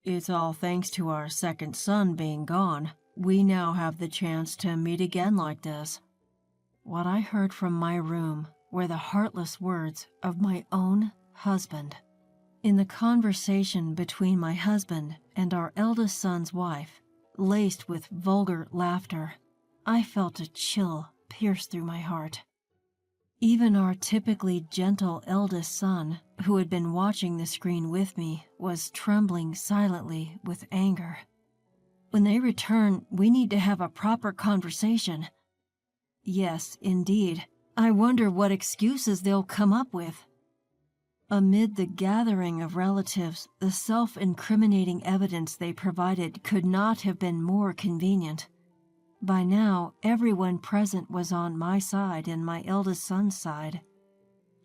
It's all thanks to our second son being gone. We now have the chance to meet again like this. What I heard from my room were the heartless words of my own husband. In the conversation between my husband and our eldest son's wife, laced with vulgar laughter, I felt a chill pierce through my heart. Even our typically gentle eldest son, who had been watching the screen with me, was trembling silently with anger. When they return, we need to have a proper conversation. Yes, indeed. I wonder what excuses they'll come up with. Amid the gathering of relatives, the self-incriminating evidence they provided could not have been more convenient. By now, everyone present was on my side and my eldest son's side.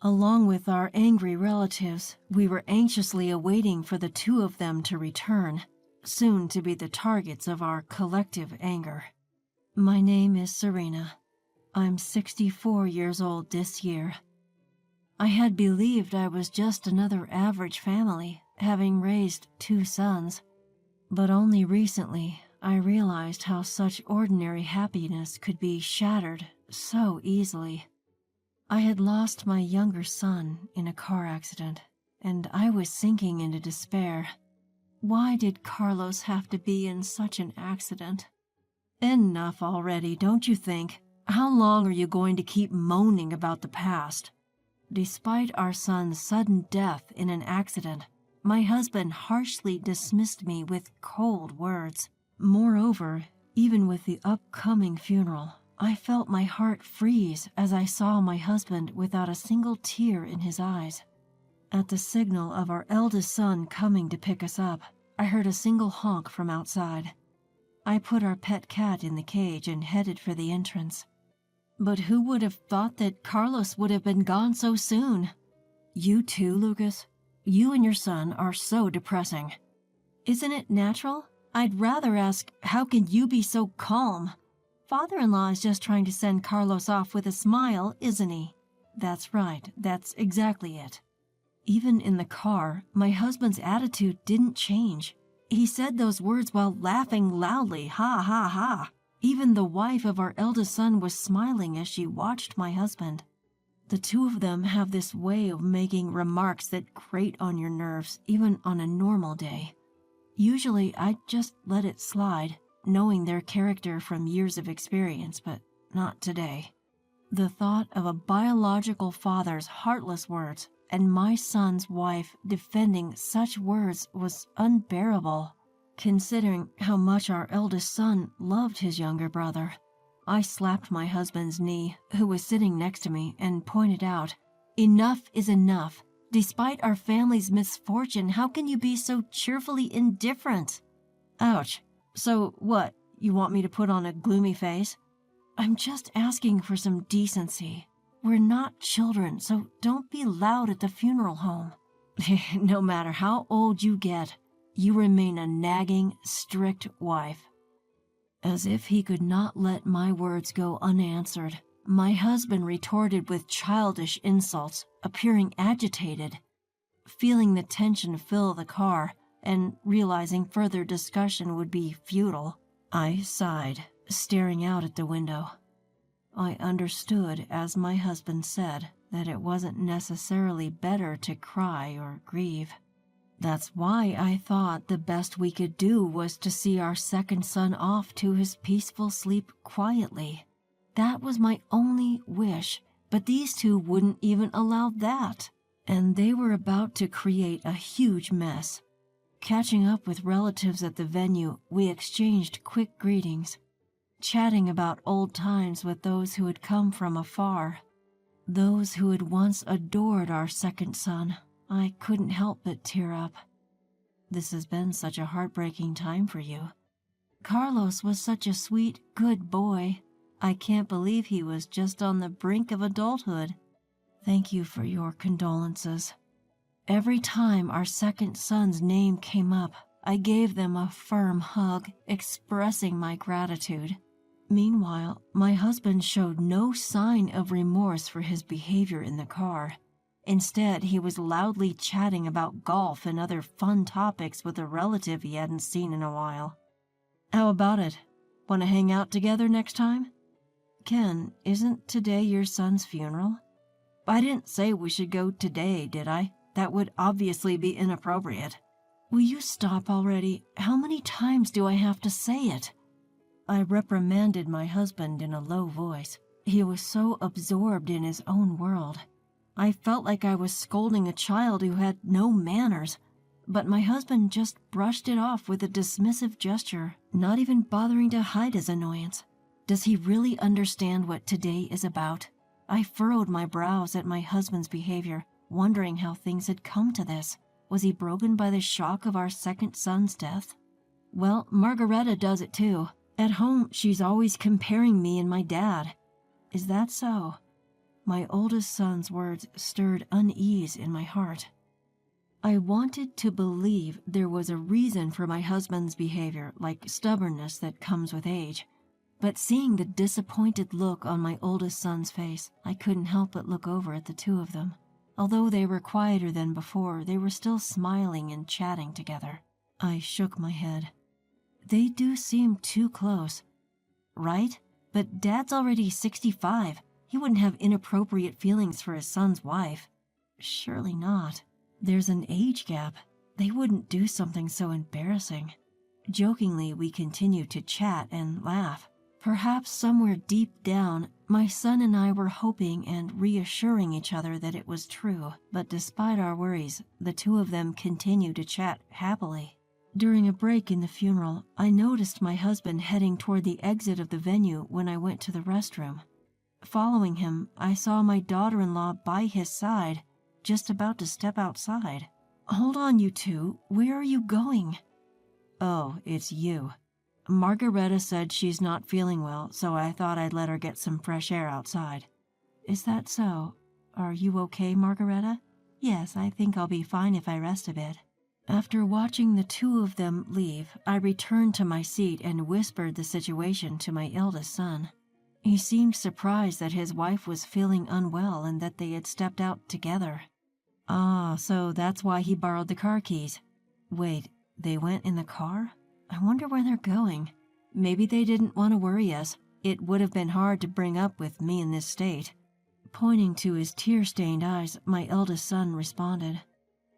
Along with our angry relatives, we were anxiously awaiting for the two of them to return, soon to be the targets of our collective anger. My name is Serena. I'm 64 years old this year. I had believed I was just another average family, having raised 2 sons, but only recently I realized how such ordinary happiness could be shattered so easily. I had lost my younger son in a car accident, and I was sinking into despair. Why did Carlos have to be in such an accident? Enough already, don't you think? How long are you going to keep moaning about the past? Despite our son's sudden death in an accident, my husband harshly dismissed me with cold words. Moreover, even with the upcoming funeral, I felt my heart freeze as I saw my husband without a single tear in his eyes. At the signal of our eldest son coming to pick us up, I heard a single honk from outside. I put our pet cat in the cage and headed for the entrance. But who would have thought that Carlos would have been gone so soon? You too, Lucas? You and your son are so depressing. Isn't it natural? I'd rather ask, how can you be so calm? Father-in-law is just trying to send Carlos off with a smile, isn't he? That's right, that's exactly it. Even in the car, my husband's attitude didn't change. He said those words while laughing loudly, ha ha ha. Even the wife of our eldest son was smiling as she watched my husband. The two of them have this way of making remarks that grate on your nerves, even on a normal day. Usually, I'd just let it slide, knowing their character from years of experience, but not today. The thought of a biological father's heartless words and my son's wife defending such words was unbearable, considering how much our eldest son loved his younger brother. I slapped my husband's knee, who was sitting next to me, and pointed out, "Enough is enough. Despite our family's misfortune, how can you be so cheerfully indifferent?" Ouch. So what, you want me to put on a gloomy face? I'm just asking for some decency. We're not children, so don't be loud at the funeral home. No matter how old you get, you remain a nagging, strict wife. As if he could not let my words go unanswered, my husband retorted with childish insults, appearing agitated. Feeling the tension fill the car, and realizing further discussion would be futile, I sighed, staring out at the window. I understood, as my husband said, that it wasn't necessarily better to cry or grieve. That's why I thought the best we could do was to see our second son off to his peaceful sleep quietly. That was my only wish, but these two wouldn't even allow that, and they were about to create a huge mess. Catching up with relatives at the venue, we exchanged quick greetings, chatting about old times with those who had come from afar, those who had once adored our second son. I couldn't help but tear up. This has been such a heartbreaking time for you. Carlos was such a sweet, good boy. I can't believe he was just on the brink of adulthood. Thank you for your condolences. Every time our second son's name came up, I gave them a firm hug, expressing my gratitude. Meanwhile, my husband showed no sign of remorse for his behavior in the car. Instead, he was loudly chatting about golf and other fun topics with a relative he hadn't seen in a while. How about it? Want to hang out together next time? Ken, isn't today your son's funeral? I didn't say we should go today, did I? That would obviously be inappropriate. Will you stop already? How many times do I have to say it? I reprimanded my husband in a low voice. He was so absorbed in his own world. I felt like I was scolding a child who had no manners, but my husband just brushed it off with a dismissive gesture, not even bothering to hide his annoyance. Does he really understand what today is about? I furrowed my brows at my husband's behavior, wondering how things had come to this. Was he broken by the shock of our second son's death? Well, Margareta does it too. At home, she's always comparing me and my dad. Is that so? My oldest son's words stirred unease in my heart. I wanted to believe there was a reason for my husband's behavior, like stubbornness that comes with age. But seeing the disappointed look on my oldest son's face, I couldn't help but look over at the two of them. Although they were quieter than before, they were still smiling and chatting together. I shook my head. They do seem too close. Right? But Dad's already 65. He wouldn't have inappropriate feelings for his son's wife. Surely not. There's an age gap. They wouldn't do something so embarrassing. Jokingly, we continued to chat and laugh. Perhaps somewhere deep down, my son and I were hoping and reassuring each other that it was true, but despite our worries, the two of them continued to chat happily. During a break in the funeral, I noticed my husband heading toward the exit of the venue when I went to the restroom. Following him, I saw my daughter-in-law by his side, just about to step outside. Hold on, you two. Where are you going? Oh, it's you. Margareta said she's not feeling well, so I thought I'd let her get some fresh air outside. Is that so? Are you okay, Margareta? Yes, I think I'll be fine if I rest a bit. After watching the two of them leave, I returned to my seat and whispered the situation to my eldest son. He seemed surprised that his wife was feeling unwell and that they had stepped out together. Ah, so that's why he borrowed the car keys. Wait, they went in the car? I wonder where they're going. Maybe they didn't want to worry us. It would have been hard to bring up with me in this state. Pointing to his tear-stained eyes, my eldest son responded.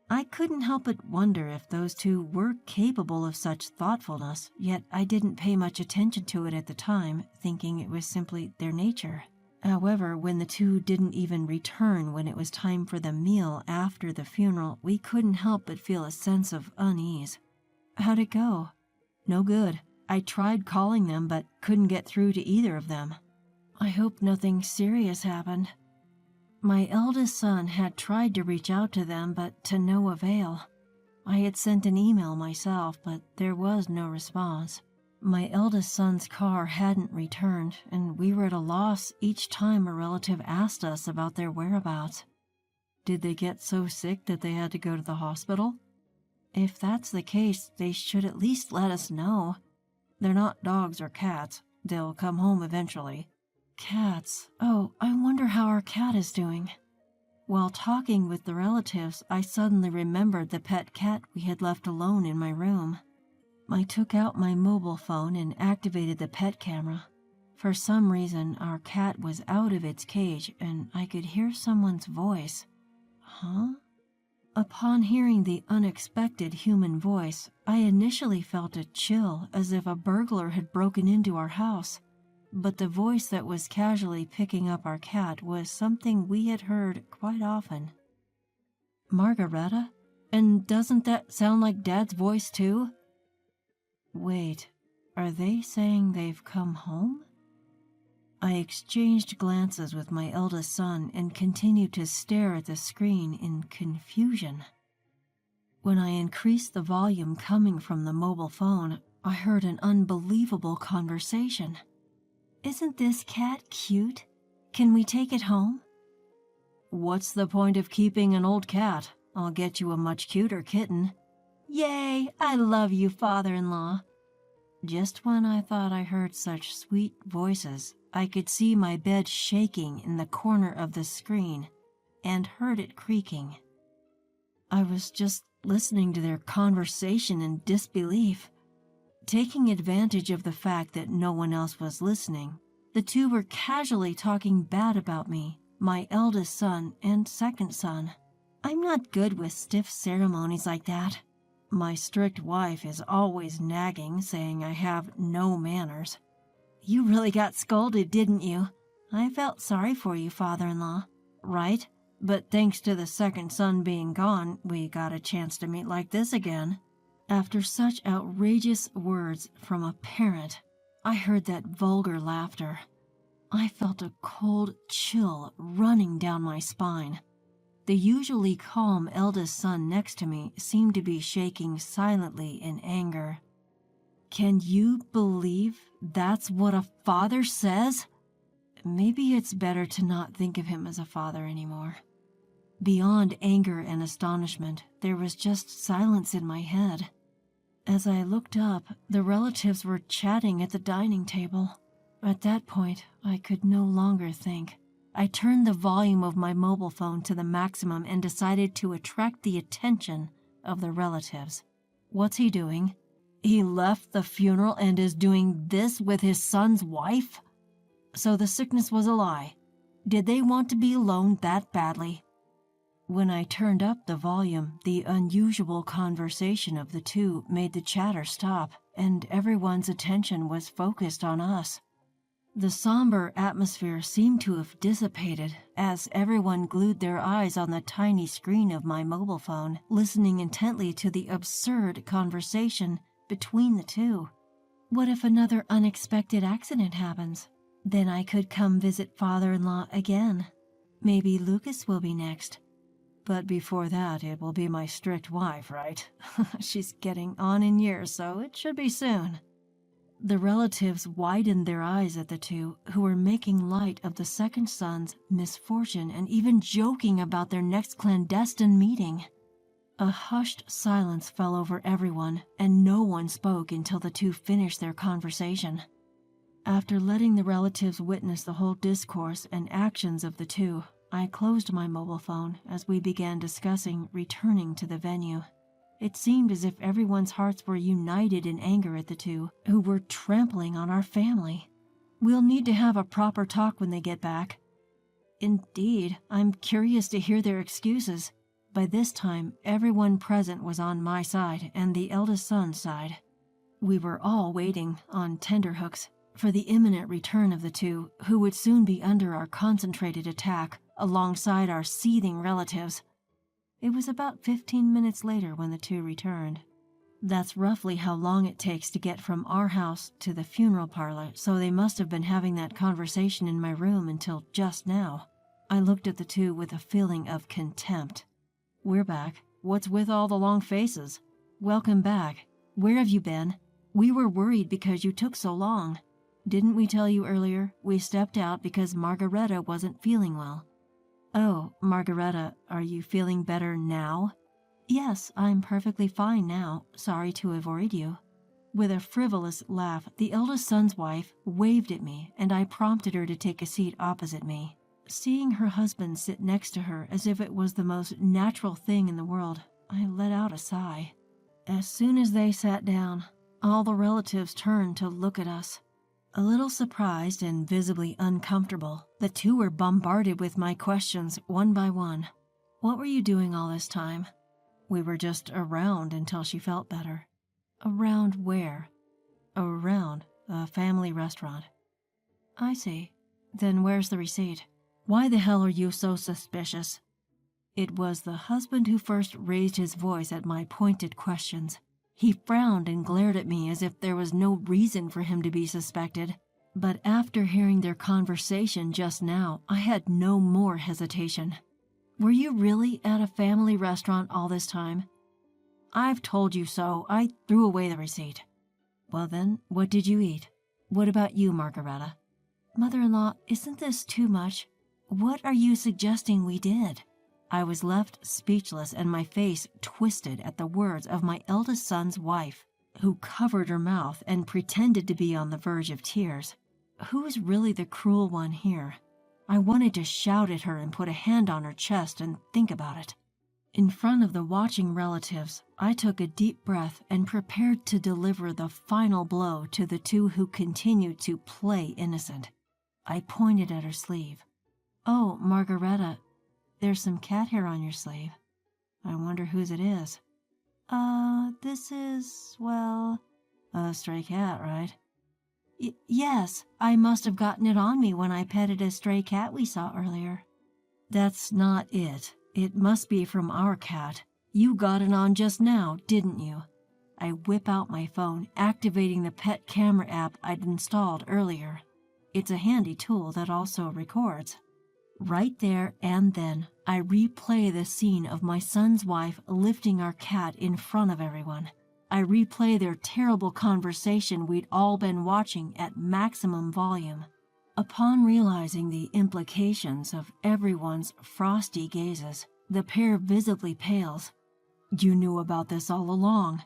I couldn't help but wonder if those two were capable of such thoughtfulness, yet I didn't pay much attention to it at the time, thinking it was simply their nature. However, when the two didn't even return when it was time for the meal after the funeral, we couldn't help but feel a sense of unease. How'd it go? No good. I tried calling them, but couldn't get through to either of them. I hope nothing serious happened. My eldest son had tried to reach out to them, but to no avail. I had sent an email myself, but there was no response. My eldest son's car hadn't returned, and we were at a loss each time a relative asked us about their whereabouts. Did they get so sick that they had to go to the hospital? If that's the case, they should at least let us know. They're not dogs or cats. They'll come home eventually. Cats. Oh, I wonder how our cat is doing. While talking with the relatives, I suddenly remembered the pet cat we had left alone in my room. I took out my mobile phone and activated the pet camera. For some reason, our cat was out of its cage and I could hear someone's voice. Huh? Upon hearing the unexpected human voice, I initially felt a chill as if a burglar had broken into our house. But the voice that was casually picking up our cat was something we had heard quite often. Margareta? And doesn't that sound like Dad's voice too? Wait, are they saying they've come home? I exchanged glances with my eldest son and continued to stare at the screen in confusion. When I increased the volume coming from the mobile phone, I heard an unbelievable conversation. Isn't this cat cute? Can we take it home? What's the point of keeping an old cat? I'll get you a much cuter kitten. Yay! I love you, father-in-law. Just when I thought I heard such sweet voices, I could see my bed shaking in the corner of the screen. and heard it creaking. I was just listening to their conversation in disbelief. Taking advantage of the fact that no one else was listening, the two were casually talking bad about me, my eldest son and second son. I'm not good with stiff ceremonies like that. My strict wife is always nagging, saying I have no manners. You really got scolded, didn't you? I felt sorry for you, father-in-law. Right? But thanks to the second son being gone, we got a chance to meet like this again. After such outrageous words from a parent, I heard that vulgar laughter. I felt a cold chill running down my spine. The usually calm eldest son next to me seemed to be shaking silently in anger. Can you believe that's what a father says? Maybe it's better to not think of him as a father anymore. Beyond anger and astonishment, there was just silence in my head. As I looked up, the relatives were chatting at the dining table. At that point, I could no longer think. I turned the volume of my mobile phone to the maximum and decided to attract the attention of the relatives. What's he doing? He left the funeral and is doing this with his son's wife? So the sickness was a lie. Did they want to be alone that badly? When I turned up the volume, the unusual conversation of the two made the chatter stop, and everyone's attention was focused on us. The somber atmosphere seemed to have dissipated as everyone glued their eyes on the tiny screen of my mobile phone, listening intently to the absurd conversation between the two. What if another unexpected accident happens? Then I could come visit father-in-law again. Maybe Lucas will be next. But before that, it will be my strict wife, right? She's getting on in years, so it should be soon. The relatives widened their eyes at the two, who were making light of the second son's misfortune and even joking about their next clandestine meeting. A hushed silence fell over everyone, and no one spoke until the two finished their conversation. After letting the relatives witness the whole discourse and actions of the two, I closed my mobile phone as we began discussing returning to the venue. It seemed as if everyone's hearts were united in anger at the two, who were trampling on our family. We'll need to have a proper talk when they get back. Indeed, I'm curious to hear their excuses. By this time, everyone present was on my side and the eldest son's side. We were all waiting, on tenterhooks, for the imminent return of the two, who would soon be under our concentrated attack, alongside our seething relatives. It was about 15 minutes later when the two returned. That's roughly how long it takes to get from our house to the funeral parlor, so they must have been having that conversation in my room until just now. I looked at the two with a feeling of contempt. We're back. What's with all the long faces? Welcome back. Where have you been? We were worried because you took so long. Didn't we tell you earlier? We stepped out because Margareta wasn't feeling well. Oh, Margareta, are you feeling better now? Yes, I'm perfectly fine now. Sorry to have worried you. With a frivolous laugh, the eldest son's wife waved at me, and I prompted her to take a seat opposite me. Seeing her husband sit next to her as if it was the most natural thing in the world, I let out a sigh. As soon as they sat down, all the relatives turned to look at us. A little surprised and visibly uncomfortable, the two were bombarded with my questions one by one. What were you doing all this time? We were just around until she felt better. Around where? Around a family restaurant. I see. Then where's the receipt? Why the hell are you so suspicious? It was the husband who first raised his voice at my pointed questions. He frowned and glared at me as if there was no reason for him to be suspected. But after hearing their conversation just now, I had no more hesitation. Were you really at a family restaurant all this time? I've told you so. I threw away the receipt. Well then, what did you eat? What about you, Margareta? Mother-in-law, isn't this too much? What are you suggesting we did? I was left speechless and my face twisted at the words of my eldest son's wife, who covered her mouth and pretended to be on the verge of tears. Who's really the cruel one here? I wanted to shout at her and put a hand on her chest and think about it. In front of the watching relatives, I took a deep breath and prepared to deliver the final blow to the two who continued to play innocent. I pointed at her sleeve. "Oh, Margareta, there's some cat hair on your sleeve. I wonder whose it is." This is, well, a stray cat, right?" Yes, I must have gotten it on me when I petted a stray cat we saw earlier." "That's not it. It must be from our cat. You got it on just now, didn't you?" I whip out my phone, activating the pet camera app I'd installed earlier. It's a handy tool that also records. Right there and then, I replay the scene of my son's wife lifting our cat in front of everyone. I replay their terrible conversation we'd all been watching at maximum volume. Upon realizing the implications of everyone's frosty gazes, the pair visibly pales. "You knew about this all along."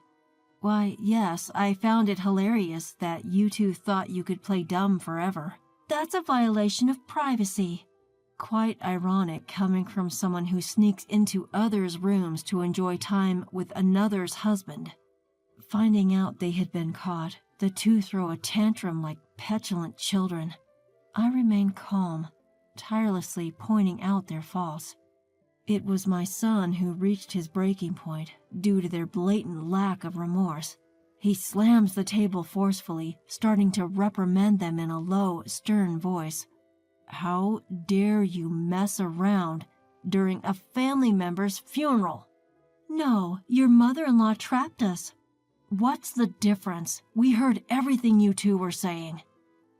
"Why, yes, I found it hilarious that you two thought you could play dumb forever." "That's a violation of privacy." Quite ironic coming from someone who sneaks into others' rooms to enjoy time with another's husband. Finding out they had been caught, the two throw a tantrum like petulant children. I remain calm, tirelessly pointing out their faults. It was my son who reached his breaking point due to their blatant lack of remorse. He slams the table forcefully, starting to reprimand them in a low, stern voice. "How dare you mess around during a family member's funeral?" "No, your mother-in-law trapped us." "What's the difference? We heard everything you two were saying."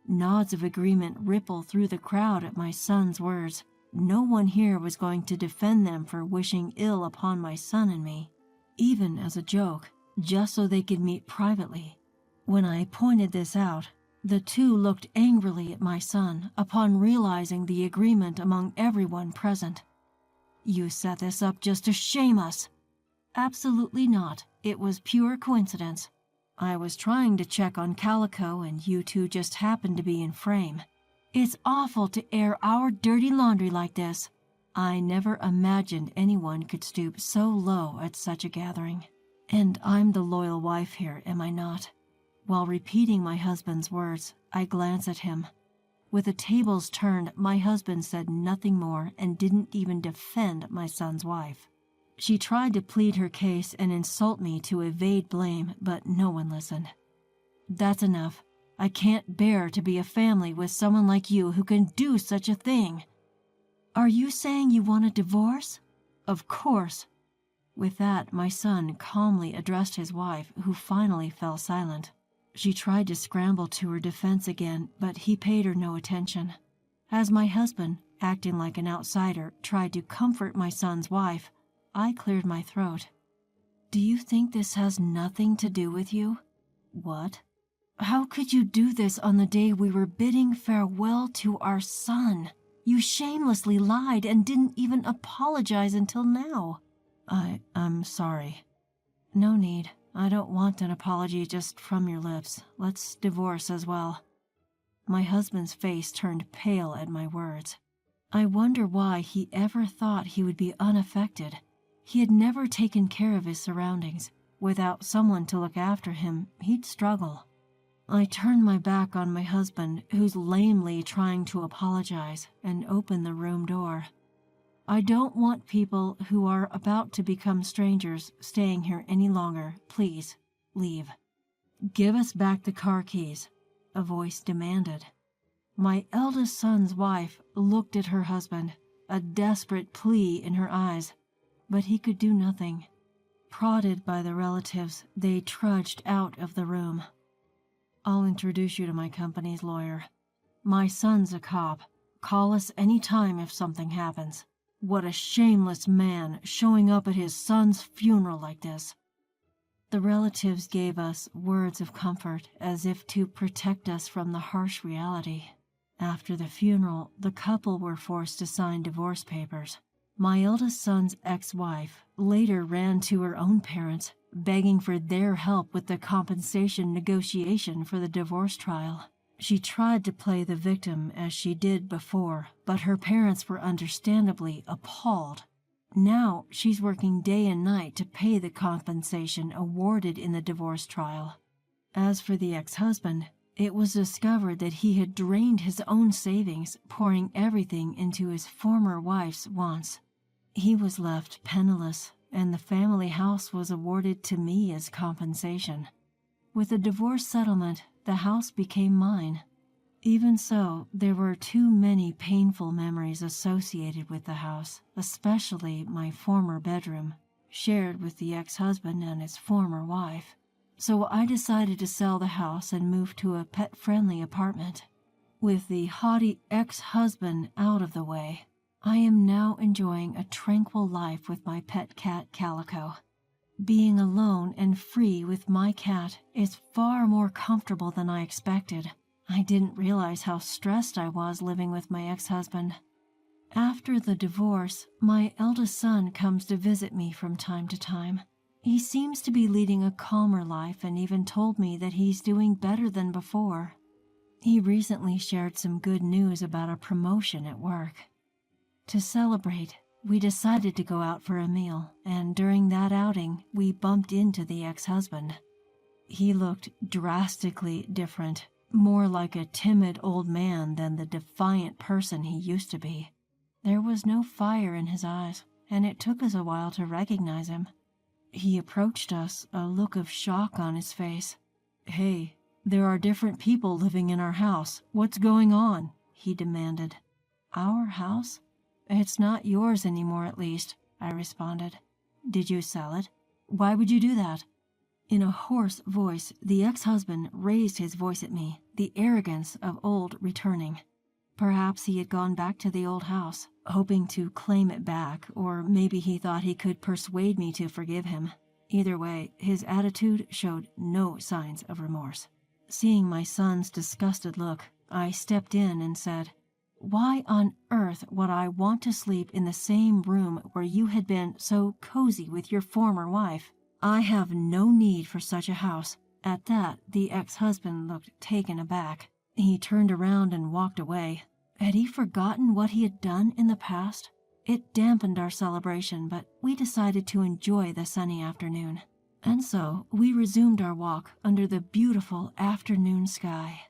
Nods of agreement ripple through the crowd at my son's words. No one here was going to defend them for wishing ill upon my son and me, even as a joke, just so they could meet privately. When I pointed this out, the two looked angrily at my son upon realizing the agreement among everyone present. "You set this up just to shame us." "Absolutely not. It was pure coincidence. I was trying to check on Calico and you two just happened to be in frame. It's awful to air our dirty laundry like this. I never imagined anyone could stoop so low at such a gathering. And I'm the loyal wife here, am I not?" While repeating my husband's words, I glance at him. With the tables turned, my husband said nothing more and didn't even defend my son's wife. She tried to plead her case and insult me to evade blame, but no one listened. "That's enough. I can't bear to be a family with someone like you who can do such a thing." "Are you saying you want a divorce?" "Of course." With that, my son calmly addressed his wife, who finally fell silent. She tried to scramble to her defense again, but he paid her no attention. As my husband, acting like an outsider, tried to comfort my son's wife, I cleared my throat. "Do you think this has nothing to do with you?" "What?" "How could you do this on the day we were bidding farewell to our son? You shamelessly lied and didn't even apologize until now." I'm sorry." "No need. I don't want an apology just from your lips. Let's divorce as well." My husband's face turned pale at my words. I wonder why he ever thought he would be unaffected. He had never taken care of his surroundings. Without someone to look after him, he'd struggle. I turned my back on my husband, who's lamely trying to apologize, and opened the room door. "I don't want people who are about to become strangers staying here any longer. Please, leave." "Give us back the car keys," a voice demanded. My eldest son's wife looked at her husband, a desperate plea in her eyes, but he could do nothing. Prodded by the relatives, they trudged out of the room. "I'll introduce you to my company's lawyer. My son's a cop. Call us any time if something happens. What a shameless man showing up at his son's funeral like this." The relatives gave us words of comfort as if to protect us from the harsh reality. After the funeral, the couple were forced to sign divorce papers. My eldest son's ex-wife later ran to her own parents, begging for their help with the compensation negotiation for the divorce trial. She tried to play the victim as she did before, but her parents were understandably appalled. Now she's working day and night to pay the compensation awarded in the divorce trial. As for the ex-husband, it was discovered that he had drained his own savings, pouring everything into his former wife's wants. He was left penniless, and the family house was awarded to me as compensation. With the divorce settlement, the house became mine. Even so, there were too many painful memories associated with the house, especially my former bedroom, shared with the ex-husband and his former wife. So I decided to sell the house and move to a pet-friendly apartment. With the haughty ex-husband out of the way, I am now enjoying a tranquil life with my pet cat Calico. Being alone and free with my cat is far more comfortable than I expected. I didn't realize how stressed I was living with my ex-husband. After the divorce, my eldest son comes to visit me from time to time. He seems to be leading a calmer life and even told me that he's doing better than before. He recently shared some good news about a promotion at work. To celebrate, we decided to go out for a meal, and during that outing, we bumped into the ex-husband. He looked drastically different, more like a timid old man than the defiant person he used to be. There was no fire in his eyes, and it took us a while to recognize him. He approached us, a look of shock on his face. "Hey, there are different people living in our house. What's going on?" he demanded. "Our house? It's not yours anymore, at least," I responded. "Did you sell it? Why would you do that?" In a hoarse voice, the ex-husband raised his voice at me, the arrogance of old returning. Perhaps he had gone back to the old house, hoping to claim it back, or maybe he thought he could persuade me to forgive him. Either way, his attitude showed no signs of remorse. Seeing my son's disgusted look, I stepped in and said, "Why on earth would I want to sleep in the same room where you had been so cozy with your former wife? I have no need for such a house." At that, the ex-husband looked taken aback. He turned around and walked away. Had he forgotten what he had done in the past? It dampened our celebration, but we decided to enjoy the sunny afternoon. And so we resumed our walk under the beautiful afternoon sky.